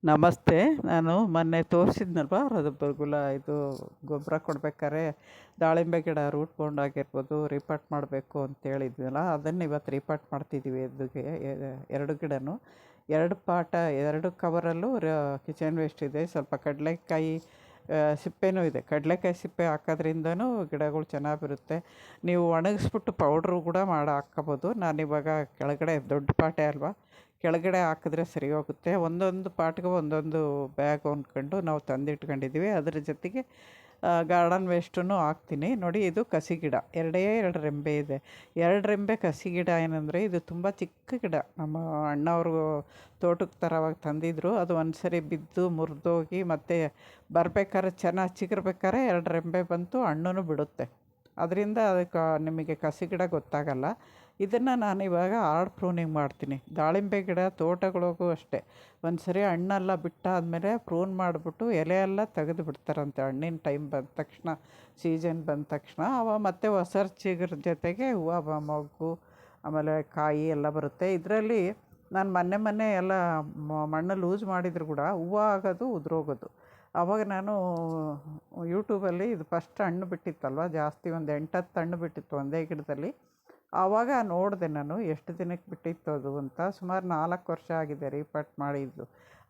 ನಮಸ್ತೆ. ನಾನು ಮೊನ್ನೆ ತೋರಿಸಿದ್ನಲ್ವ ರಸಬರ್ಗುಲ ಇದು ಗೊಬ್ಬರ ಕೊಡ್ಬೇಕಾದ್ರೆ ದಾಳಿಂಬೆ ಗಿಡ ರೂಟ್ ಬೌಂಡ್ ಆಗಿರ್ಬೋದು ರೀಪಾಟ್ ಮಾಡಬೇಕು ಅಂತ ಹೇಳಿದ್ನಲ್ಲ, ಅದನ್ನು ಇವತ್ತು ರೀಪಾಟ್ ಮಾಡ್ತಿದ್ದೀವಿ. ಎದುಗೆ 2 ಗಿಡನೂ 2 ಪಾಟ 2 ಕವರಲ್ಲೂ ಕಿಚನ್ ವೇಸ್ಟ್ ಇದೆ, ಸ್ವಲ್ಪ ಕಡಲೆಕಾಯಿ ಸಿಪ್ಪೆನೂ ಇದೆ. ಕಡಲೆಕಾಯಿ ಸಿಪ್ಪೆ ಹಾಕೋದ್ರಿಂದನೂ ಗಿಡಗಳು ಚೆನ್ನಾಗಿ ಬರುತ್ತೆ. ನೀವು ಒಣಗಿಸ್ಬಿಟ್ಟು ಪೌಡ್ರು ಕೂಡ ಮಾಡಿ ಹಾಕ್ಕೋಬೋದು. ನಾನಿವಾಗ ಕೆಳಗಡೆ ದೊಡ್ಡ ಪಾಟೆ ಅಲ್ವಾ, ಕೆಳಗಡೆ ಹಾಕಿದ್ರೆ ಸರಿ ಹೋಗುತ್ತೆ. ಒಂದೊಂದು ಪಾಟ್ಗೆ ಒಂದೊಂದು ಬ್ಯಾಗ್ ಹೊಂದ್ಕೊಂಡು ನಾವು ತಂದಿಟ್ಕೊಂಡಿದ್ದೀವಿ. ಅದ್ರ ಜೊತೆಗೆ ಗಾರ್ಡನ್ ವೇಸ್ಟನ್ನು ಹಾಕ್ತೀನಿ. ನೋಡಿ, ಇದು ಕಸಿ ಗಿಡ, 2 ರೆಂಬೆ ಇದೆ. 2 ರೆಂಬೆ ಕಸಿ ಗಿಡ ಏನಂದರೆ ಇದು ತುಂಬ ಚಿಕ್ಕ ಗಿಡ. ನಮ್ಮ ಅಣ್ಣವರು ತೋಟಕ್ಕೆ ತರೋವಾಗ ತಂದಿದ್ರು. ಅದು ಒಂದು ಸರಿ ಬಿದ್ದು ಮುರಿದೋಗಿ ಮತ್ತೆ ಬರ್ಬೇಕಾದ್ರೆ ಚೆನ್ನಾಗಿ ಚಿಗುರ್ಬೇಕಾದ್ರೆ 2 ರೆಂಬೆ ಬಂತು, ಹಣ್ಣು ಬಿಡುತ್ತೆ. ಅದರಿಂದ ಅದಕ್ಕೆ ನಿಮಗೆ ಕಸಿ ಗಿಡ ಗೊತ್ತಾಗಲ್ಲ. ಇದನ್ನು ನಾನು ಇವಾಗ ಆರ್ಡ್ ಪ್ರೂನಿಂಗ್ ಮಾಡ್ತೀನಿ. ದಾಳಿಂಬೆ ಗಿಡ ತೋಟಗಳಿಗೂ ಅಷ್ಟೇ, ಒಂದು ಸರಿ ಹಣ್ಣೆಲ್ಲ ಬಿಟ್ಟಾದಮೇಲೆ ಪ್ರೂನ್ ಮಾಡಿಬಿಟ್ಟು ಎಲೆ ಎಲ್ಲ ತೆಗೆದು ಬಿಡ್ತಾರಂತೆ. ಹಣ್ಣಿನ ಟೈಮ್ ಬಂದ ತಕ್ಷಣ, ಸೀಸನ್ ಬಂದ ತಕ್ಷಣ ಮತ್ತು ಹೊಸ ಚಿಗುರು ಜೊತೆಗೆ ಹೂವು ಮೊಗ್ಗು ಆಮೇಲೆ ಕಾಯಿ ಎಲ್ಲ ಬರುತ್ತೆ. ಇದರಲ್ಲಿ ನಾನು ಮೊನ್ನೆ ಎಲ್ಲ ಮಣ್ಣು ಲೂಸ್ ಮಾಡಿದ್ರು ಕೂಡ ಹೂವು ಆಗೋದು ಉದುರೋಗೋದು. ಆವಾಗ ನಾನು ಯೂಟ್ಯೂಬಲ್ಲಿ ಇದು ಫಸ್ಟ್ ಹಣ್ಣು ಬಿಟ್ಟಿತ್ತಲ್ವ, ಜಾಸ್ತಿ ಒಂದು 8-10 ಹಣ್ಣು ಬಿಟ್ಟಿತ್ತು ಒಂದೇ ಗಿಡದಲ್ಲಿ. ಆವಾಗ ನೋಡಿದೆ ನಾನು ಎಷ್ಟು ದಿನಕ್ಕೆ ಬಿಟ್ಟಿತ್ತು ಅದು ಅಂತ. ಸುಮಾರು 4 ವರ್ಷ ಆಗಿದೆ ರೀಪಾಟ್ ಮಾಡಿದ್ದು.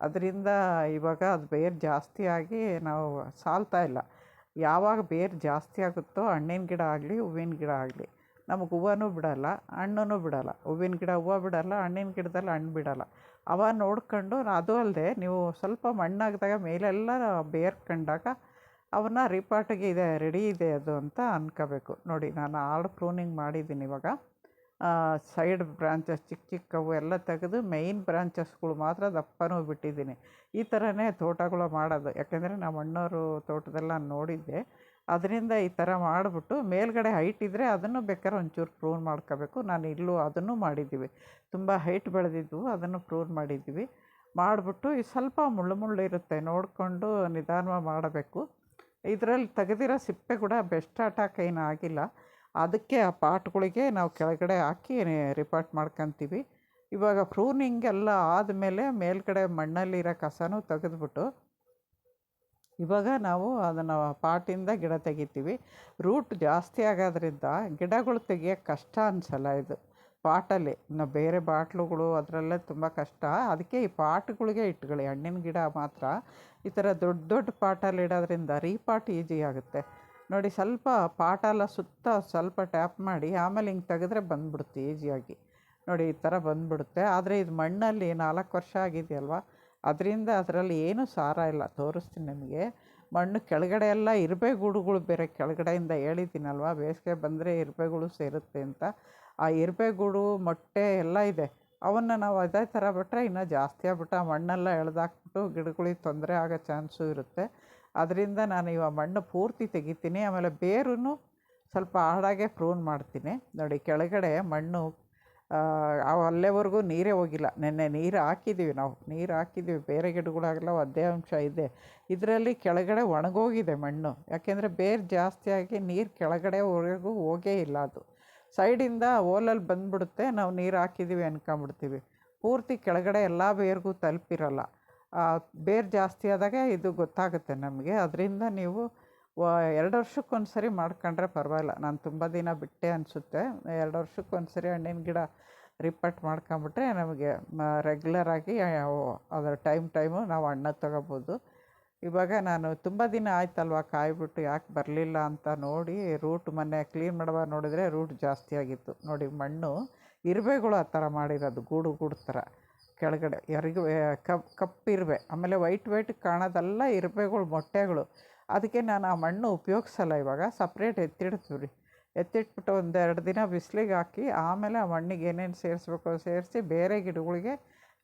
ಅದರಿಂದ ಇವಾಗ ಅದು ಬೇರು ಜಾಸ್ತಿ ಆಗಿ ನಾವು ಸಾಲ್ತಾ ಇಲ್ಲ. ಯಾವಾಗ ಬೇರು ಜಾಸ್ತಿ ಆಗುತ್ತೋ ಹಣ್ಣಿನ ಗಿಡ ಆಗಲಿ ಹೂವಿನ ಗಿಡ ಆಗಲಿ ನಮಗೆ ಹೂವನೂ ಬಿಡೋಲ್ಲ, ಹಣ್ಣೂ ಬಿಡೋಲ್ಲ. ಹೂವಿನ ಗಿಡ ಹೂವು ಬಿಡೋಲ್ಲ, ಹಣ್ಣಿನ ಗಿಡದಲ್ಲಿ ಹಣ್ಣು ಬಿಡೋಲ್ಲ. ಅವ ನೋಡ್ಕೊಂಡು, ಅದು ಅಲ್ಲದೆ ನೀವು ಸ್ವಲ್ಪ ಮಣ್ಣಾಗಿದಾಗ ಮೇಲೆಲ್ಲ ಬೇರು ಕಂಡಾಗ ಅವನ್ನ ರೀಪಾಟಿಗೆ ಇದೆ, ರೆಡಿ ಇದೆ ಅದು ಅಂತ ಅನ್ಕೋಬೇಕು. ನೋಡಿ, ನಾನು ಆರ್ಡ್ ಪ್ರೂನಿಂಗ್ ಮಾಡಿದ್ದೀನಿ ಇವಾಗ. ಸೈಡ್ ಬ್ರಾಂಚಸ್ ಚಿಕ್ಕ ಚಿಕ್ಕವು ಎಲ್ಲ ತೆಗೆದು ಮೈನ್ ಬ್ರಾಂಚಸ್ಗಳು ಮಾತ್ರ ದಪ್ಪನೂ ಬಿಟ್ಟಿದ್ದೀನಿ. ಈ ಥರನೇ ತೋಟಗಳು ಮಾಡೋದು. ಯಾಕೆಂದರೆ ನಮ್ಮ ಅಣ್ಣವರು ತೋಟದೆಲ್ಲ ನೋಡಿದ್ದೆ. ಅದರಿಂದ ಈ ಥರ ಮಾಡಿಬಿಟ್ಟು ಮೇಲ್ಗಡೆ ಹೈಟ್ ಇದ್ದರೆ ಅದನ್ನು ಬೇಕಾದ್ರೆ ಒಂಚೂರು ಪ್ರೂನ್ ಮಾಡ್ಕೋಬೇಕು. ನಾನು ಇಲ್ಲೂ ಅದನ್ನು ಮಾಡಿದ್ದೀವಿ. ತುಂಬ ಹೈಟ್ ಬೆಳೆದಿದ್ವು, ಅದನ್ನು ಪ್ರೂನ್ ಮಾಡಿದ್ದೀವಿ. ಮಾಡಿಬಿಟ್ಟು ಈ ಸ್ವಲ್ಪ ಮುಳ್ಳು ಇರುತ್ತೆ, ನೋಡಿಕೊಂಡು ನಿಧಾನವಾಗಿ ಮಾಡಬೇಕು. ಇದರಲ್ಲಿ ತೆಗೆದಿರೋ ಸಿಪ್ಪೆ ಕೂಡ ಬೆಸ್ಟ್ ಅಟ್ಯಾಕ್ ಏನು ಆಗಿಲ್ಲ. ಅದಕ್ಕೆ ಆ ಪಾಟ್ಗಳಿಗೆ ನಾವು ಕೆಳಗಡೆ ಹಾಕಿ ರಿಪಾಟ್ ಮಾಡ್ಕೊತೀವಿ. ಇವಾಗ ಪ್ರೂನಿಂಗ್ ಎಲ್ಲ ಆದಮೇಲೆ ಮೇಲ್ಗಡೆ ಮಣ್ಣಲ್ಲಿರೋ ಕಸನೂ ತೆಗೆದ್ಬಿಟ್ಟು ಇವಾಗ ನಾವು ಅದನ್ನು ಪಾಟಿಂದ ಗಿಡ ತೆಗಿತೀವಿ. ರೂಟ್ ಜಾಸ್ತಿ ಆಗೋದ್ರಿಂದ ಗಿಡಗಳು ತೆಗಿಯೋಕ್ಕೆ ಕಷ್ಟ ಅನಿಸಲ್ಲ. ಇದು ಪಾಟಲ್ಲಿ ಬೇರೆ ಬಾಟ್ಲುಗಳು ಅದರಲ್ಲೇ ತುಂಬ ಕಷ್ಟ. ಅದಕ್ಕೆ ಈ ಪಾಟ್ಗಳಿಗೆ ಇಟ್ಕೊಳ್ಳಿ. ಹಣ್ಣಿನ ಗಿಡ ಮಾತ್ರ ಈ ಥರ ದೊಡ್ಡ ಪಾಟಲ್ಲಿ ಇಡೋದ್ರಿಂದ ರೀಪಾಟ್ ಈಸಿ ಆಗುತ್ತೆ. ನೋಡಿ, ಸ್ವಲ್ಪ ಪಾಟೆಲ್ಲ ಸುತ್ತ ಸ್ವಲ್ಪ ಟ್ಯಾಪ್ ಮಾಡಿ ಆಮೇಲೆ ಹಿಂಗೆ ತೆಗೆದ್ರೆ ಬಂದ್ಬಿಡುತ್ತೆ ಈಸಿಯಾಗಿ. ನೋಡಿ, ಈ ಥರ ಬಂದ್ಬಿಡುತ್ತೆ. ಆದರೆ ಇದು ಮಣ್ಣಲ್ಲಿ 4 ವರ್ಷ ಆಗಿದೆಯಲ್ವ, ಅದರಿಂದ ಅದರಲ್ಲಿ ಏನೂ ಸಾರ ಇಲ್ಲ. ತೋರಿಸ್ತೀನಿ ನಿಮಗೆ. ಮಣ್ಣು ಕೆಳಗಡೆ ಎಲ್ಲ ಇರುವೆ ಗೂಡುಗಳು ಬೇರೆ ಕೆಳಗಡೆಯಿಂದ ಹೇಳಿದ್ದೀನಲ್ವ, ಬೇಸಿಗೆ ಬಂದರೆ ಇರುವೆಗಳು ಸೇರುತ್ತೆ ಅಂತ. ಆ ಇರುವೆ ಗೂಡು ಮೊಟ್ಟೆ ಎಲ್ಲ ಇದೆ. ಅವನ್ನು ನಾವು ಅದೇ ಥರ ಬಿಟ್ಟರೆ ಇನ್ನೂ ಜಾಸ್ತಿ ಆಗ್ಬಿಟ್ಟು ಆ ಮಣ್ಣೆಲ್ಲ ಎಳೆದಾಕ್ಬಿಟ್ಟು ಗಿಡಗಳಿಗೆ ತೊಂದರೆ ಆಗೋ ಚಾನ್ಸು ಇರುತ್ತೆ. ಅದರಿಂದ ನಾನು ಇವಾಗ ಮಣ್ಣು ಪೂರ್ತಿ ತೆಗಿತೀನಿ. ಆಮೇಲೆ ಬೇರೂ ಸ್ವಲ್ಪ ಹಾಳಾಗೆ ಪ್ರೂನ್ ಮಾಡ್ತೀನಿ. ನೋಡಿ, ಕೆಳಗಡೆ ಮಣ್ಣು ಅಲ್ಲೇವರೆಗೂ ನೀರೇ ಹೋಗಿಲ್ಲ. ನೆನ್ನೆ ನೀರು ಹಾಕಿದ್ದೀವಿ, ನೀರು ಹಾಕಿದ್ದೀವಿ. ಬೇರೆ ಗಿಡಗಳಾಗೆಲ್ಲ ಒದ್ದೆ ಅಂಶ ಇದೆ. ಇದರಲ್ಲಿ ಕೆಳಗಡೆ ಒಣಗೋಗಿದೆ ಮಣ್ಣು. ಯಾಕೆಂದರೆ ಬೇರು ಜಾಸ್ತಿಯಾಗಿ ನೀರು ಕೆಳಗಡೆವರೆಗೂ ಹೋಗೇ ಇಲ್ಲ. ಅದು ಸೈಡಿಂದ ಓಲಲ್ಲಿ ಬಂದುಬಿಡುತ್ತೆ. ನಾವು ನೀರು ಹಾಕಿದ್ದೀವಿ ಅನ್ಕೊಂಬಿಡ್ತೀವಿ. ಪೂರ್ತಿ ಕೆಳಗಡೆ ಎಲ್ಲ ಬೇರಿಗೂ ತಲುಪಿರಲ್ಲ. ಬೇರು ಜಾಸ್ತಿ ಆದಾಗ ಇದು ಗೊತ್ತಾಗುತ್ತೆ ನಮಗೆ. ಅದರಿಂದ ನೀವು 2 ವರ್ಷಕ್ಕೊಂದು ಸರಿ ಮಾಡ್ಕೊಂಡ್ರೆ ಪರವಾಗಿಲ್ಲ. ನಾನು ತುಂಬ ದಿನ ಬಿಟ್ಟೆ ಅನಿಸುತ್ತೆ. 2 ವರ್ಷಕ್ಕೊಂದು ಸರಿ ಹಣ್ಣಿನ ಗಿಡ ರಿಪಟ್ ಮಾಡ್ಕೊಂಬಿಟ್ರೆ ನಮಗೆ ರೆಗ್ಯುಲರಾಗಿ ಅದರ ಟೈಮು ನಾವು ಹಣ್ಣು ತೊಗೋಬೋದು. ಇವಾಗ ನಾನು ತುಂಬ ದಿನ ಆಯ್ತಲ್ವ ಕಾಯ್ಬಿಟ್ಟು ಯಾಕೆ ಬರಲಿಲ್ಲ ಅಂತ ನೋಡಿ ರೂಟ್ ಮೊನ್ನೆ ಕ್ಲೀನ್ ಮಾಡುವಾಗ ನೋಡಿದರೆ ರೂಟ್ ಜಾಸ್ತಿ ಆಗಿತ್ತು. ನೋಡಿ, ಮಣ್ಣು ಇರುವೆಗಳು ಆ ಥರ ಮಾಡಿರೋದು, ಗೂಡು ಥರ ಕೆಳಗಡೆ ಕಪ್ಪಿರುವೆ. ಆಮೇಲೆ ವೈಟ್ ಕಾಣೋದೆಲ್ಲ ಇರುವೆಗಳು, ಮೊಟ್ಟೆಗಳು. ಅದಕ್ಕೆ ನಾನು ಆ ಮಣ್ಣು ಉಪಯೋಗಿಸಲ್ಲ. ಇವಾಗ ಸಪ್ರೇಟ್ ಎತ್ತಿಡ್ತೀವಿ. ಎತ್ತಿಟ್ಬಿಟ್ಟು 1-2 ದಿನ ಬಿಸಿಲಿಗೆ ಹಾಕಿ ಆಮೇಲೆ ಆ ಮಣ್ಣಿಗೆ ಏನೇನು ಸೇರಿಸ್ಬೇಕು ಸೇರಿಸಿ ಬೇರೆ ಗಿಡಗಳಿಗೆ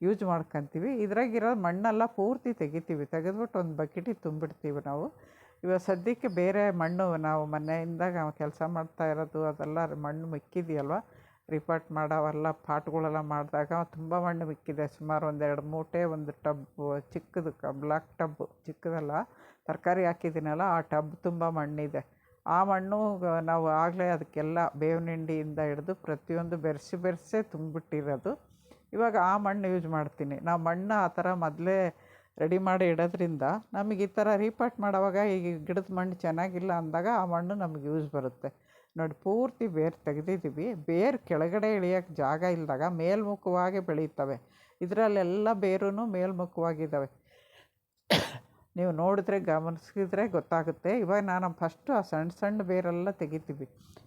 ಯೂಸ್ ಮಾಡ್ಕೊತೀವಿ. ಇದ್ರಾಗಿರೋ ಮಣ್ಣೆಲ್ಲ ಪೂರ್ತಿ ತೆಗಿತೀವಿ. ತೆಗೆದ್ಬಿಟ್ಟು ಒಂದು ಬಕೆಟಿಗೆ ತುಂಬಿಡ್ತೀವಿ ನಾವು. ಇವಾಗ ಸದ್ಯಕ್ಕೆ ಬೇರೆ ಮಣ್ಣು ನಾವು ಮನೆಯಿಂದಾಗ ಕೆಲಸ ಮಾಡ್ತಾ ಇರೋದು ಅದೆಲ್ಲ ಮಣ್ಣು ಮಿಕ್ಕಿದೆಯಲ್ವ, ರಿಪಾಟ್ ಮಾಡೋವೆಲ್ಲ ಪಾಟ್ಗಳೆಲ್ಲ ಮಾಡಿದಾಗ ತುಂಬ ಮಣ್ಣು ಮಿಕ್ಕಿದೆ. ಸುಮಾರು 1-2 ಮೂಟೆ, ಒಂದು ಟಬ್ಬು ಚಿಕ್ಕದು, ಬ್ಲಾಕ್ ಟಬ್ಬು ಚಿಕ್ಕದಲ್ಲ, ತರಕಾರಿ ಹಾಕಿದ್ದೀನಲ್ಲ ಆ ಟಬ್ ತುಂಬ ಮಣ್ಣಿದೆ. ಆ ಮಣ್ಣು ನಾವು ಆಗಲೇ ಅದಕ್ಕೆಲ್ಲ ಬೇವಿನ ಹಿಂಡಿಯಿಂದ ಹಿಡಿದು ಪ್ರತಿಯೊಂದು ಬೆರೆಸೇ ತುಂಬಿಬಿಟ್ಟಿರೋದು. ಇವಾಗ ಆ ಮಣ್ಣು ಯೂಸ್ ಮಾಡ್ತೀನಿ. ನಾವು ಮಣ್ಣು ಆ ಥರ ಮೊದಲೇ ರೆಡಿ ಮಾಡಿ ಇಡೋದ್ರಿಂದ ನಮಗೆ ಈ ಥರ ರೀಪಾಟ್ ಮಾಡೋವಾಗ ಈಗ ಗಿಡದ ಮಣ್ಣು ಚೆನ್ನಾಗಿಲ್ಲ ಅಂದಾಗ ಆ ಮಣ್ಣು ನಮಗೆ ಯೂಸ್ ಬರುತ್ತೆ. ನೋಡಿ ಪೂರ್ತಿ ಬೇರು ತೆಗೆದಿದ್ದೀವಿ. ಬೇರು ಕೆಳಗಡೆ ಇಳಿಯೋಕ್ಕೆ ಜಾಗ ಇಲ್ಲದಾಗ ಮೇಲ್ಮುಖವಾಗಿ ಬೆಳೀತವೆ. ಇದರಲ್ಲೆಲ್ಲ ಬೇರೂ ಮೇಲ್ಮುಖವಾಗಿದ್ದಾವೆ. ನೀವು ನೋಡಿದ್ರೆ ಗಮನಿಸಿದ್ರೆ ಗೊತ್ತಾಗುತ್ತೆ. ಇವಾಗ ನಾನು ಫಸ್ಟು ಆ ಸಣ್ಣ ಸಣ್ಣ ಬೇರೆಲ್ಲ ತೆಗಿತೀವಿ.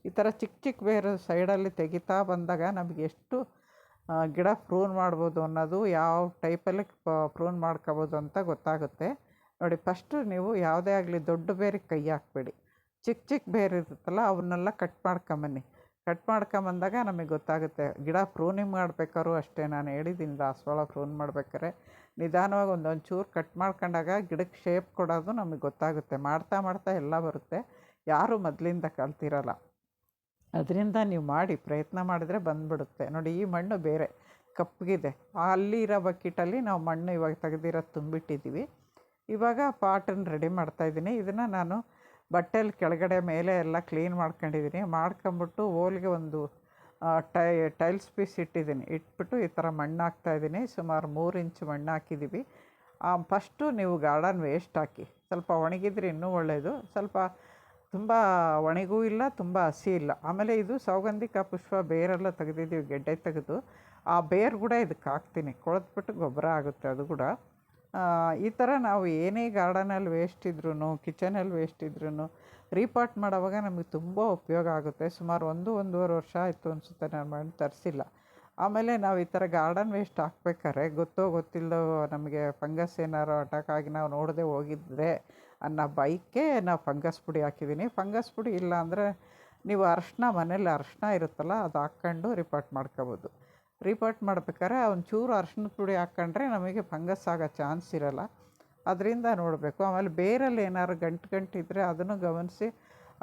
ಈ ಥರ ಚಿಕ್ಕ ಚಿಕ್ಕ ಬೇರು ಸೈಡಲ್ಲಿ ತೆಗಿತಾ ಬಂದಾಗ ನಮಗೆ ಎಷ್ಟು ಗಿಡ ಪ್ರೂನ್ ಮಾಡ್ಬೋದು ಅನ್ನೋದು, ಯಾವ ಟೈಪಲ್ಲಿ ಪ್ರೂನ್ ಮಾಡ್ಕೋಬೋದು ಅಂತ ಗೊತ್ತಾಗುತ್ತೆ. ನೋಡಿ ಫಸ್ಟು ನೀವು ಯಾವುದೇ ಆಗಲಿ ದೊಡ್ಡ ಬೇರಿಗೆ ಕೈ ಹಾಕಬೇಡಿ. ಚಿಕ್ಕ ಚಿಕ್ಕ ಬೇರು ಇರುತ್ತಲ್ಲ ಅವನ್ನೆಲ್ಲ ಕಟ್ ಮಾಡ್ಕೊಂಬನ್ನಿ. ಕಟ್ ಮಾಡ್ಕೊಂಬಂದಾಗ ನಮಗೆ ಗೊತ್ತಾಗುತ್ತೆ. ಗಿಡ ಪ್ರೂನಿಂಗ್ ಮಾಡ್ಬೇಕಾದ್ರೂ ಅಷ್ಟೇ, ನಾನು ಹೇಳಿದ್ದೀನಿ ದಾಸವಾಳ ಪ್ರೂನ್ ಮಾಡ್ಬೇಕಾದ್ರೆ ನಿಧಾನವಾಗಿ ಒಂದೊಂದು ಚೂರು ಕಟ್ ಮಾಡ್ಕೊಂಡಾಗ ಗಿಡಕ್ಕೆ ಶೇಪ್ ಕೊಡೋದು ನಮಗೆ ಗೊತ್ತಾಗುತ್ತೆ. ಮಾಡ್ತಾ ಮಾಡ್ತಾ ಎಲ್ಲ ಬರುತ್ತೆ. ಯಾರೂ ಮೊದಲಿಂದ ಕಲ್ತಿರಲ್ಲ. ಅದರಿಂದ ನೀವು ಮಾಡಿ ಪ್ರಯತ್ನ ಮಾಡಿದರೆ ಬಂದುಬಿಡುತ್ತೆ. ನೋಡಿ ಈ ಮಣ್ಣು ಬೇರೆ ಕಪ್ಪಗಿದೆ. ಅಲ್ಲಿ ಇರೋ ಬಕೆಟಲ್ಲಿ ನಾವು ಮಣ್ಣು ಇವಾಗ ತೆಗೆದಿರೋದು ತುಂಬಿಟ್ಟಿದ್ದೀವಿ. ಇವಾಗ ಪಾಟನ್ನು ರೆಡಿ ಮಾಡ್ತಾಯಿದ್ದೀನಿ. ಇದನ್ನು ನಾನು ಬಟ್ಟೆಯಲ್ಲಿ ಕೆಳಗಡೆ ಮೇಲೆ ಎಲ್ಲ ಕ್ಲೀನ್ ಮಾಡ್ಕೊಂಡಿದ್ದೀನಿ. ಮಾಡ್ಕೊಂಬಿಟ್ಟು ಓಲ್ಗೆ ಒಂದು ಟೈಲ್ಸ್ ಪೀಸ್ ಇಟ್ಟಿದ್ದೀನಿ. ಇಟ್ಬಿಟ್ಟು ಈ ಥರ ಮಣ್ಣು ಹಾಕ್ತಾಯಿದ್ದೀನಿ. ಸುಮಾರು 3 ಇಂಚು ಮಣ್ಣು ಹಾಕಿದ್ದೀವಿ. ಫಸ್ಟು ನೀವು ಗಾರ್ಡನ್ ವೇಸ್ಟ್ ಹಾಕಿ. ಸ್ವಲ್ಪ ಒಣಗಿದ್ರೆ ಇನ್ನೂ ಒಳ್ಳೆಯದು. ಸ್ವಲ್ಪ ತುಂಬ ಒಣಗೂ ಇಲ್ಲ, ತುಂಬ ಹಸಿ ಇಲ್ಲ. ಆಮೇಲೆ ಇದು ಸೌಗಂಧಿಕ ಪುಷ್ಪ ಬೇರೆಲ್ಲ ತೆಗೆದಿದ್ದೀವಿ, ಗೆಡ್ಡೆ ತೆಗೆದು. ಆ ಬೇರು ಕೂಡ ಇದಕ್ಕೆ ಹಾಕ್ತೀನಿ. ಕೊಳೆತ್ಬಿಟ್ಟು ಗೊಬ್ಬರ ಆಗುತ್ತೆ ಅದು ಕೂಡ. ಈ ಥರ ನಾವು ಏನೇ ಗಾರ್ಡನಲ್ಲಿ ವೇಸ್ಟ್ ಇದ್ರೂ, ಕಿಚನಲ್ಲಿ ವೇಸ್ಟ್ ಇದ್ರೂ ರೀಪಾಟ್ ಮಾಡೋವಾಗ ನಮಗೆ ತುಂಬ ಉಪಯೋಗ ಆಗುತ್ತೆ. ಸುಮಾರು 1-1.5 ವರ್ಷ ಆಯಿತು ಅನಿಸುತ್ತೆ ನಾನು ಮಣ್ಣು ತರಿಸಿಲ್ಲ. ಆಮೇಲೆ ನಾವು ಈ ಥರ ಗಾರ್ಡನ್ ವೇಸ್ಟ್ ಹಾಕ್ಬೇಕಾದ್ರೆ ಗೊತ್ತಿಲ್ಲದೋ ನಮಗೆ ಫಂಗಸ್ ಏನಾರು ಅಟ್ಯಾಕ್ ಆಗಿ ನಾವು ನೋಡದೆ ಹೋಗಿದ್ರೆ ಅನ್ನೋ ಬೈಕೆ ನಾವು ಫಂಗಸ್ ಪುಡಿ ಹಾಕಿದ್ದೀನಿ. ಫಂಗಸ್ ಪುಡಿ ಇಲ್ಲ ಅಂದರೆ ನೀವು ಅರಶಿನ, ಮನೇಲಿ ಅರಶಿನ ಇರುತ್ತಲ್ಲ ಅದು ಹಾಕ್ಕೊಂಡು ರೀಪಾಟ್ ಮಾಡ್ಕೋಬೋದು. ರೀಪಾಟ್ ಮಾಡ್ಬೇಕಾದ್ರೆ ಒಂಚೂರು ಅರಶಿನದ ಪುಡಿ ಹಾಕ್ಕೊಂಡ್ರೆ ನಮಗೆ ಫಂಗಸ್ ಆಗೋ ಚಾನ್ಸ್ ಇರೋಲ್ಲ. ಅದರಿಂದ ನೋಡಬೇಕು. ಆಮೇಲೆ ಬೇರಲ್ಲಿ ಏನಾದ್ರು ಗಂಟು ಇದ್ದರೆ ಅದನ್ನು ಗಮನಿಸಿ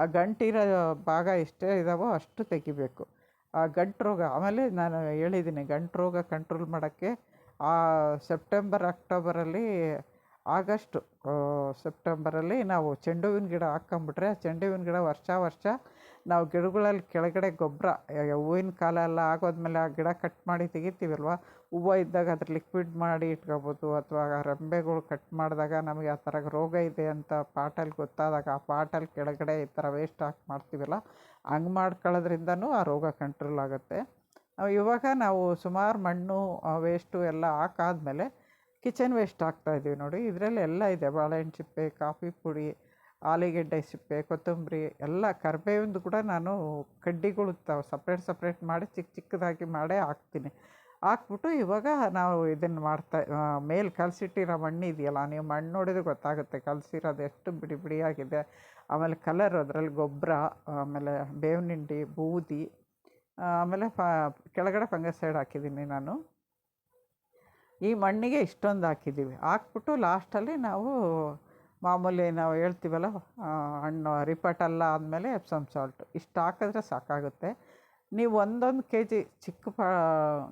ಆ ಗಂಟಿರೋ ಭಾಗ ಎಷ್ಟೇ ಇದ್ದಾವೋ ಅಷ್ಟು ತೆಗಿಬೇಕು. ಆ ಗಂಟು ರೋಗ, ಆಮೇಲೆ ನಾನು ಹೇಳಿದ್ದೀನಿ ಗಂಟು ರೋಗ ಕಂಟ್ರೋಲ್ ಮಾಡೋಕ್ಕೆ ಸೆಪ್ಟೆಂಬರ್ ಅಕ್ಟೋಬರಲ್ಲಿ ಸೆಪ್ಟೆಂಬರಲ್ಲಿ ನಾವು ಚೆಂಡು ಹೂವಿನ ಗಿಡ ಹಾಕ್ಕೊಂಬಿಟ್ರೆ ಆ ಚೆಂಡು ಹೂವಿನ ಗಿಡ ವರ್ಷ ನಾವು ಗಿಡಗಳಲ್ಲಿ ಕೆಳಗಡೆ ಗೊಬ್ಬರ ಹೂವಿನ ಕಾಲ ಎಲ್ಲ ಆಗೋದ್ಮೇಲೆ ಆ ಗಿಡ ಕಟ್ ಮಾಡಿ ತೆಗಿತೀವಲ್ವ, ಹೂವು ಇದ್ದಾಗ ಅದ್ರ ಲಿಕ್ವಿಡ್ ಮಾಡಿ ಇಟ್ಕೋಬೋದು. ಅಥವಾ ರೆಂಬೆಗಳು ಕಟ್ ಮಾಡಿದಾಗ ನಮಗೆ ಆ ಥರ ರೋಗ ಇದೆ ಅಂತ ಪಾಟಲ್ಲಿ ಗೊತ್ತಾದಾಗ ಆ ಪಾಟಲ್ಲಿ ಕೆಳಗಡೆ ಈ ಥರ ವೇಸ್ಟ್ ಹಾಕಿ ಮಾಡ್ತೀವಲ್ಲ, ಹಂಗೆ ಮಾಡ್ಕೊಳ್ಳೋದ್ರಿಂದನೂ ಆ ರೋಗ ಕಂಟ್ರೋಲ್ ಆಗುತ್ತೆ. ಇವಾಗ ನಾವು ಸುಮಾರು ಮಣ್ಣು ವೇಸ್ಟು ಎಲ್ಲ ಹಾಕಾದ್ಮೇಲೆ ಕಿಚನ್ ವೇಸ್ಟ್ ಹಾಕ್ತಾಯಿದ್ದೀವಿ. ನೋಡಿ ಇದರಲ್ಲಿ ಎಲ್ಲ ಇದೆ. ಬಾಳೆಹಣ್ಣು ಚಿಪ್ಪೆ, ಕಾಫಿ ಪುಡಿ, ಆಲೂಗೆಡ್ಡೆ ಸಿಪ್ಪೆ, ಕೊತ್ತಂಬರಿ ಎಲ್ಲ. ಕರಿಬೇವಿಂದು ಕೂಡ ನಾನು ಕಡ್ಡಿಗಳು ಸಪ್ರೇಟ್ ಮಾಡಿ ಚಿಕ್ಕದಾಗಿ ಮಾಡೇ ಹಾಕ್ತೀನಿ. ಹಾಕ್ಬಿಟ್ಟು ಇವಾಗ ನಾವು ಇದನ್ನು ಮೇಲೆ ಕಲಸಿಟ್ಟಿರೋ ಮಣ್ಣು ಇದೆಯಲ್ಲ, ನೀವು ಮಣ್ಣು ನೋಡಿದ್ರೆ ಗೊತ್ತಾಗುತ್ತೆ ಕಲಸಿರೋದು ಎಷ್ಟು ಬಿಡಿ ಬಿಡಿಯಾಗಿದೆ. ಆಮೇಲೆ ಕಲರ್, ಅದರಲ್ಲಿ ಗೊಬ್ಬರ, ಆಮೇಲೆ ಬೇವಿನ ಹಿಂಡಿ, ಬೂದಿ, ಆಮೇಲೆ ಕೆಳಗಡೆ ಫಂಗಸೈಡ್ ಹಾಕಿದ್ದೀನಿ ನಾನು. ಈ ಮಣ್ಣಿಗೆ ಇಷ್ಟೊಂದು ಹಾಕಿದ್ದೀವಿ. ಹಾಕ್ಬಿಟ್ಟು ಲಾಸ್ಟಲ್ಲಿ ನಾವು ಮಾಮೂಲಿ ನಾವು ಹೇಳ್ತೀವಲ್ಲ ಹಣ್ಣು ರೀಪಾಟೆಲ್ಲ ಆದಮೇಲೆ ಎಪ್ಸಮ್ ಸಾಲ್ಟು ಇಷ್ಟು ಹಾಕಿದ್ರೆ ಸಾಕಾಗುತ್ತೆ. ನೀವು 1 kg ಚಿಕ್ಕ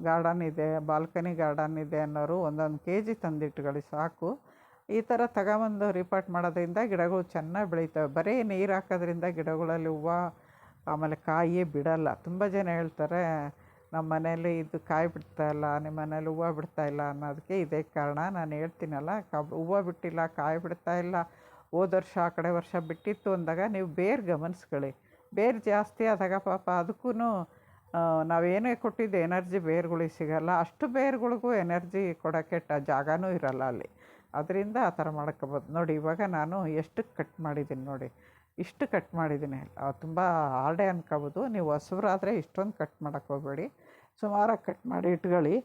ಗಾರ್ಡನ್ ಇದೆ, ಬಾಲ್ಕನಿ ಗಾರ್ಡನ್ ಇದೆ ಅನ್ನೋರು 1 kg ತಂದಿಟ್ಕೊಳ್ಳಿ ಸಾಕು. ಈ ಥರ ತಗೊಂಬಂದು ರೀಪಾಟ್ ಮಾಡೋದ್ರಿಂದ ಗಿಡಗಳು ಚೆನ್ನಾಗಿ ಬೆಳೀತವೆ. ಬರೀ ನೀರು ಹಾಕೋದ್ರಿಂದ ಗಿಡಗಳಲ್ಲಿ ಹೂವು ಆಮೇಲೆ ಕಾಯೇ ಬಿಡಲ್ಲ. ತುಂಬ ಜನ ಹೇಳ್ತಾರೆ ನಮ್ಮ ಮನೇಲಿ ಇದು ಕಾಯಿ ಬಿಡ್ತಾಯಿಲ್ಲ, ನಿಮ್ಮ ಮನೇಲಿ ಹೂವು ಬಿಡ್ತಾಯಿಲ್ಲ ಅನ್ನೋದಕ್ಕೆ ಇದೇ ಕಾರಣ. ನಾನು ಹೇಳ್ತೀನಲ್ಲ, ಹೂವು ಬಿಟ್ಟಿಲ್ಲ, ಕಾಯಿ ಬಿಡ್ತಾಯಿಲ್ಲ, ಹೋದ ವರ್ಷ ಆ ಕಡೆ ವರ್ಷ ಬಿಟ್ಟಿತ್ತು ಅಂದಾಗ ನೀವು ಬೇರು ಗಮನಿಸ್ಕೊಳ್ಳಿ. ಬೇರು ಜಾಸ್ತಿ ಆದಾಗ ಪಾಪ ಅದಕ್ಕೂ ನಾವೇನೇ ಕೊಟ್ಟಿದ್ದು ಎನರ್ಜಿ ಬೇರುಗಳಿಗೆ ಸಿಗೋಲ್ಲ. ಅಷ್ಟು ಬೇರುಗಳಿಗೂ ಎನರ್ಜಿ ಕೊಡೋಕ್ಕೆ ಜಾಗನೂ ಇರೋಲ್ಲ ಅಲ್ಲಿ. ಅದರಿಂದ ಆ ಥರ ಮಾಡ್ಕೋಬೋದು. ನೋಡಿ ಇವಾಗ ನಾನು ಎಷ್ಟು ಕಟ್ ಮಾಡಿದ್ದೀನಿ ನೋಡಿ, ಇಷ್ಟು ಕಟ್ ಮಾಡಿದ್ದೀನಿ. ತುಂಬ ಹಾರ್ಡೇ ಅನ್ಕೋಬೋದು. ನೀವು ಹೊಸಬ್ರಾದರೆ ಇಷ್ಟೊಂದು ಕಟ್ ಮಾಡೋಕ್ಕೆ ಹೋಗಬೇಡಿ, ಸುಮಾರಾಗಿ ಕಟ್ ಮಾಡಿ ಇಟ್ಕೊಳ್ಳಿ.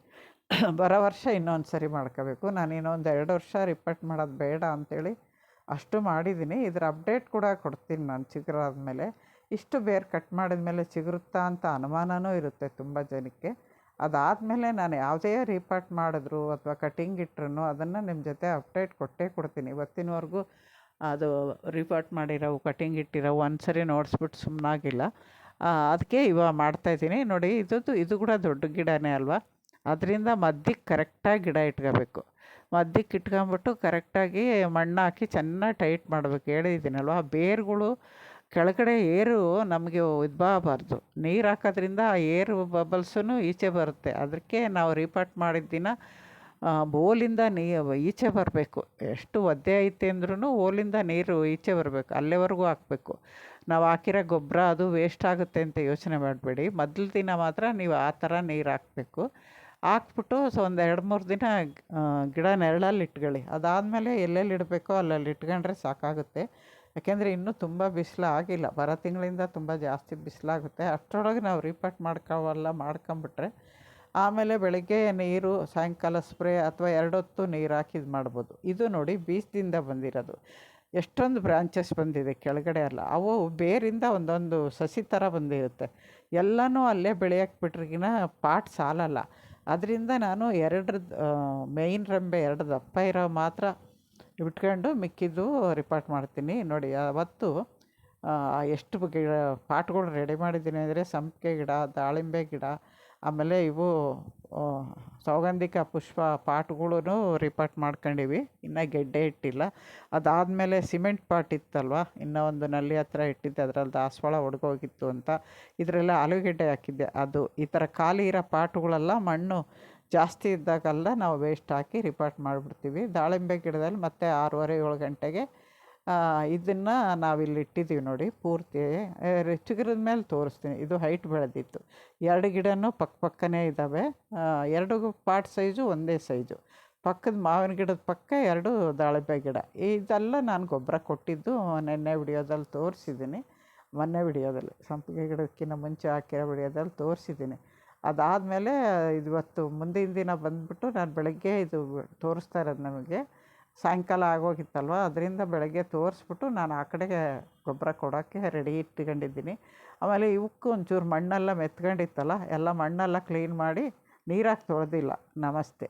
ಬರೋ ವರ್ಷ ಇನ್ನೊಂದು ಸರಿ ಮಾಡ್ಕೋಬೇಕು. ನಾನು ಇನ್ನೊಂದು 2 ವರ್ಷ ರಿಪೀಟ್ ಮಾಡೋದು ಬೇಡ ಅಂಥೇಳಿ ಅಷ್ಟು ಮಾಡಿದ್ದೀನಿ. ಇದರ ಅಪ್ಡೇಟ್ ಕೂಡ ಕೊಡ್ತೀನಿ ನಾನು ಚಿಗುರಾದ್ಮೇಲೆ. ಇಷ್ಟು ಬೇರು ಕಟ್ ಮಾಡಿದ್ಮೇಲೆ ಚಿಗುರುತ್ತಾ ಅಂತ ಅನುಮಾನವೂ ಇರುತ್ತೆ ತುಂಬ ಜನಕ್ಕೆ. ಅದಾದಮೇಲೆ ನಾನು ಯಾವುದೇ ರೀಪಾಟ್ ಮಾಡಿದ್ರು ಅಥವಾ ಕಟಿಂಗ್ ಇಟ್ರು ಅದನ್ನು ನಿಮ್ಮ ಜೊತೆ ಅಪ್ಡೇಟ್ ಕೊಟ್ಟೇ ಕೊಡ್ತೀನಿ. ಇವತ್ತಿನವರೆಗೂ ಅದು ರೀಪಾಟ್ ಮಾಡಿರೋ ಕಟಿಂಗ್ ಇಟ್ಟಿರೋ ಒಂದು ಸರಿ ನೋಡಿಸ್ಬಿಟ್ಟು ಸುಮ್ಮನಾಗಿಲ್ಲ. ಅದಕ್ಕೆ ಇವಾಗ ಮಾಡ್ತಾಯಿದ್ದೀನಿ ನೋಡಿ. ಇದು ಕೂಡ ದೊಡ್ಡ ಗಿಡನೇ ಅಲ್ವಾ, ಅದರಿಂದ ಮಧ್ಯಕ್ಕೆ ಕರೆಕ್ಟಾಗಿ ಗಿಡ ಇಟ್ಕೋಬೇಕು. ಮಧ್ಯಕ್ಕೆ ಇಟ್ಕೊಂಬಿಟ್ಟು ಕರೆಕ್ಟಾಗಿ ಮಣ್ಣು ಹಾಕಿ ಚೆನ್ನಾಗಿ ಟೈಟ್ ಮಾಡಬೇಕು. ಹೇಳಿದ್ದೀನಲ್ವ, ಬೇರುಗಳು ಕೆಳಗಡೆ ಏರು ನಮಗೆ ಇದ್ಬಾರ್ದು. ನೀರು ಹಾಕೋದ್ರಿಂದ ಆ ಏರು ಬಬಲ್ಸೂ ಈಚೆ ಬರುತ್ತೆ. ಅದಕ್ಕೆ ನಾವು ರೀಪಾಟ್ ಮಾಡಿದ ದಿನ ಬೋಲಿಂದ ಈಚೆ ಬರಬೇಕು. ಎಷ್ಟು ಒದ್ದೆ ಐತೆ ಅಂದ್ರೂ ಓಲಿಂದ ನೀರು ಈಚೆ ಬರಬೇಕು, ಅಲ್ಲಿವರೆಗೂ ಹಾಕಬೇಕು. ನಾವು ಹಾಕಿರೋ ಗೊಬ್ಬರ ಅದು ವೇಸ್ಟ್ ಆಗುತ್ತೆ ಅಂತ ಯೋಚನೆ ಮಾಡಬೇಡಿ. ಮೊದಲ ದಿನ ಮಾತ್ರ ನೀವು ಆ ಥರ ನೀರು ಹಾಕಬೇಕು. ಹಾಕ್ಬಿಟ್ಟು ಒಂದು 2-3 ದಿನ ಗಿಡ ನೆರಳಲ್ಲಿ ಇಟ್ಕೊಳ್ಳಿ. ಅದಾದಮೇಲೆ ಎಲ್ಲೆಲ್ಲಿ ಇಡಬೇಕೋ ಅಲ್ಲಲ್ಲಿ ಇಟ್ಕೊಂಡ್ರೆ ಸಾಕಾಗುತ್ತೆ. ಯಾಕೆಂದರೆ ಇನ್ನೂ ತುಂಬ ಬಿಸಿಲು ಆಗಿಲ್ಲ, ಬರೋ ತಿಂಗಳಿಂದ ತುಂಬ ಜಾಸ್ತಿ ಬಿಸಿಲಾಗುತ್ತೆ. ಅಷ್ಟರೊಳಗೆ ನಾವು ರೀಪಾಟ್ ಮಾಡ್ಕೊಂಬಿಟ್ರೆ ಆಮೇಲೆ ಬೆಳಗ್ಗೆ ನೀರು, ಸಾಯಂಕಾಲ ಸ್ಪ್ರೇ ಅಥವಾ 2 ಹೊತ್ತು ನೀರು ಹಾಕಿದ್ದು ಮಾಡ್ಬೋದು. ಇದು ನೋಡಿ ಬೀಜದಿಂದ ಬಂದಿರೋದು. ಎಷ್ಟೊಂದು ಬ್ರಾಂಚಸ್ ಬಂದಿದೆ ಕೆಳಗಡೆ ಎಲ್ಲ. ಅವು ಬೇರಿಂದ ಒಂದೊಂದು ಸಸಿ ಥರ ಬಂದಿರುತ್ತೆ. ಎಲ್ಲನೂ ಅಲ್ಲೇ ಬೆಳೆಯೋಕ್ಕೆ ಬಿಟ್ರಿಗಿನ ಪಾಟ್ ಸಾಲಲ್ಲ. ಅದರಿಂದ ನಾನು 2 ಮೇಯ್ನ್ ರೆಂಬೆ 2 ದಪ್ಪ ಇರೋ ಮಾತ್ರ ಬಿಟ್ಕೊಂಡು ಮಿಕ್ಕಿದ್ದು ರಿಪಾಟ್ ಮಾಡ್ತೀನಿ. ನೋಡಿ ಅವತ್ತು ಎಷ್ಟು ಗಿಡ ಪಾಟ್ಗಳು ರೆಡಿ ಮಾಡಿದ್ದೀನಿ ಅಂದರೆ ಸಂಪಿಗೆ ಗಿಡ, ದಾಳಿಂಬೆ ಗಿಡ, ಆಮೇಲೆ ಇವು ಸೌಗಂಧಿಕ ಪುಷ್ಪ ಪಾಟ್ಗಳೂ ರಿಪಾಟ್ ಮಾಡ್ಕೊಂಡಿವಿ. ಇನ್ನೂ ಗೆಡ್ಡೆ ಇಟ್ಟಿಲ್ಲ. ಅದಾದಮೇಲೆ ಸಿಮೆಂಟ್ ಪಾಟ್ ಇತ್ತಲ್ವ, ಇನ್ನೂ ಒಂದು ನಲ್ಲಿ ಹತ್ರ ಇಟ್ಟಿದ್ದೆ, ಅದರಲ್ಲಿ ದಾಸವಾಳ ಒಡ್ಗೋಗಿತ್ತು ಅಂತ ಇದರೆಲ್ಲ ಆಲೂಗೆಡ್ಡೆ ಹಾಕಿದ್ದೆ. ಅದು ಈ ಥರ ಖಾಲಿ ಇರೋ ಪಾಟ್ಗಳೆಲ್ಲ ಮಣ್ಣು ಜಾಸ್ತಿ ಇದ್ದಾಗೆಲ್ಲ ನಾವು ವೇಸ್ಟ್ ಹಾಕಿ ರಿಪಾಟ್ ಮಾಡಿಬಿಡ್ತೀವಿ. ದಾಳಿಂಬೆ ಗಿಡದಲ್ಲಿ ಮತ್ತೆ 6:30-7 ಗಂಟೆಗೆ ಇದನ್ನು ನಾವಿಲ್ಲಿ ಇಟ್ಟಿದ್ದೀವಿ ನೋಡಿ. ಪೂರ್ತಿ ಚಿಗುರಿದ ಮೇಲೆ ತೋರಿಸ್ತೀನಿ. ಇದು ಹೈಟ್ ಬೆಳೆದಿತ್ತು. 2 ಗಿಡನೂ ಪಕ್ಕನೇ ಇದ್ದಾವೆ. 2 ಪಾಟ್ ಸೈಜು ಒಂದೇ ಸೈಜು. ಪಕ್ಕದ ಮಾವಿನ ಗಿಡದ ಪಕ್ಕ 2 ದಾಳಿಂಬೆ ಗಿಡ. ಇದೆಲ್ಲ ನಾನು ಗೊಬ್ಬರ ಕೊಟ್ಟಿದ್ದು ನೆನ್ನೆ ವಿಡಿಯೋದಲ್ಲಿ ತೋರಿಸಿದ್ದೀನಿ. ಮೊನ್ನೆ ವಿಡಿಯೋದಲ್ಲಿ ಸಂಪಿಗೆ ಗಿಡಕ್ಕಿಂತ ಮುಂಚೆ ಹಾಕಿರೋ ವಿಡಿಯೋದಲ್ಲಿ ತೋರಿಸಿದ್ದೀನಿ. ಅದಾದಮೇಲೆ ಇವತ್ತು ಮುಂದಿನ ದಿನ ಬಂದುಬಿಟ್ಟು ನಾನು ಬೆಳಗ್ಗೆ ಇದು ತೋರಿಸ್ತಾ ಇರೋದು ನಮಗೆ ಸಾಯಂಕಾಲ ಆಗೋಗಿತ್ತಲ್ವ, ಅದರಿಂದ ಬೆಳಗ್ಗೆ ತೋರಿಸ್ಬಿಟ್ಟು ನಾನು ಆ ಕಡೆಗೆ ಗೊಬ್ಬರ ಕೊಡೋಕ್ಕೆ ರೆಡಿ ಇಟ್ಕೊಂಡಿದ್ದೀನಿ. ಆಮೇಲೆ ಇವಕ್ಕೂ ಒಂಚೂರು ಮಣ್ಣೆಲ್ಲ ಮೆತ್ಕೊಂಡಿತ್ತಲ್ಲ, ಎಲ್ಲ ಮಣ್ಣೆಲ್ಲ ಕ್ಲೀನ್ ಮಾಡಿ ನೀರಾಗಿ ತೊಳೆದಿಲ್ಲ. ನಮಸ್ತೆ.